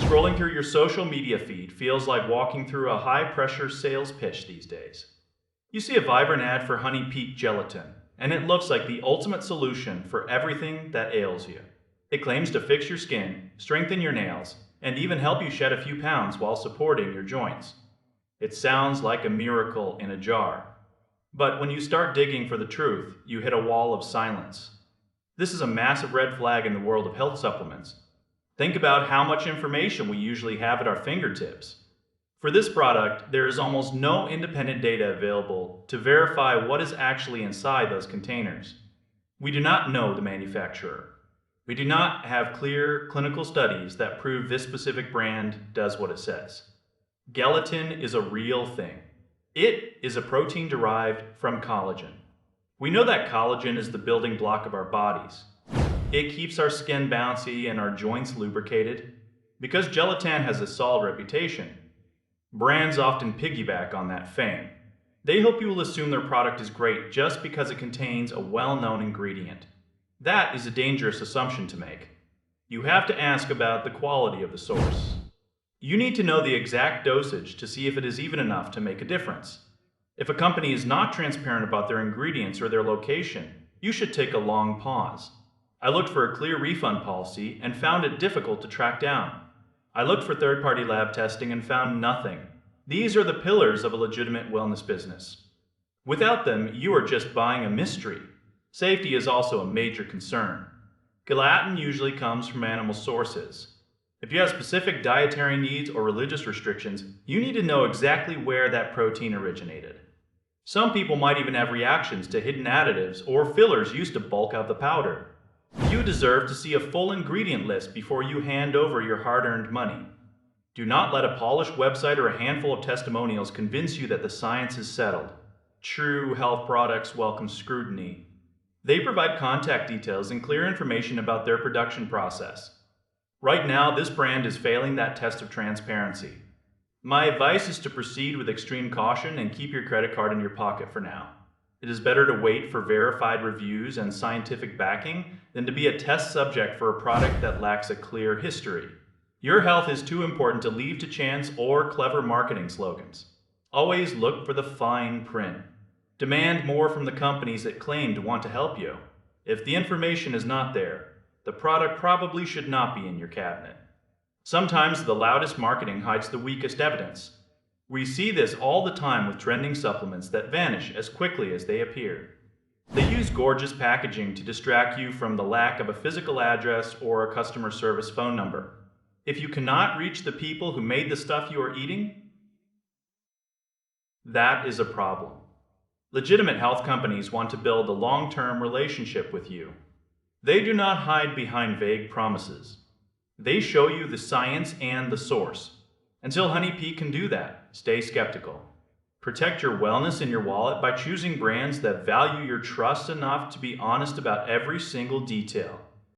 Scrolling through your social media feed feels like walking through a high-pressure sales pitch these days. You see a vibrant ad for Honey Peak Gelatin, and it looks like the ultimate solution for everything that ails you. It claims to fix your skin, strengthen your nails, and even help you shed a few pounds while supporting your joints. It sounds like a miracle in a jar. But when you start digging for the truth, you hit a wall of silence. This is a massive red flag in the world of health supplements. Think about how much information we usually have at our fingertips. For this product, there is almost no independent data available to verify what is actually inside those containers. We do not know the manufacturer. We do not have clear clinical studies that prove this specific brand does what it says. Gelatin is a real thing. It is a protein derived from collagen. We know that collagen is the building block of our bodies. It keeps our skin bouncy and our joints lubricated. Because gelatin has a solid reputation, brands often piggyback on that fame. They hope you will assume their product is great just because it contains a well-known ingredient. That is a dangerous assumption to make. You have to ask about the quality of the source. You need to know the exact dosage to see if it is even enough to make a difference. If a company is not transparent about their ingredients or their location, you should take a long pause. I looked for a clear refund policy and found it difficult to track down. I looked for third-party lab testing and found nothing. These are the pillars of a legitimate wellness business. Without them, you are just buying a mystery. Safety is also a major concern. Gelatin usually comes from animal sources. If you have specific dietary needs or religious restrictions, you need to know exactly where that protein originated. Some people might even have reactions to hidden additives or fillers used to bulk out the powder. You deserve to see a full ingredient list before you hand over your hard-earned money. Do not let a polished website or a handful of testimonials convince you that the science is settled. True health products welcome scrutiny. They provide contact details and clear information about their production process. Right now, this brand is failing that test of transparency. My advice is to proceed with extreme caution and keep your credit card in your pocket for now. It is better to wait for verified reviews and scientific backing than to be a test subject for a product that lacks a clear history. Your health is too important to leave to chance or clever marketing slogans. Always look for the fine print. Demand more from the companies that claim to want to help you. If the information is not there, the product probably should not be in your cabinet. Sometimes the loudest marketing hides the weakest evidence. We see this all the time with trending supplements that vanish as quickly as they appear. They use gorgeous packaging to distract you from the lack of a physical address or a customer service phone number. If you cannot reach the people who made the stuff you are eating, that is a problem. Legitimate health companies want to build a long-term relationship with you. They do not hide behind vague promises. They show you the science and the source. Until Honey Peak can do that, stay skeptical. Protect your wellness and your wallet by choosing brands that value your trust enough to be honest about every single detail.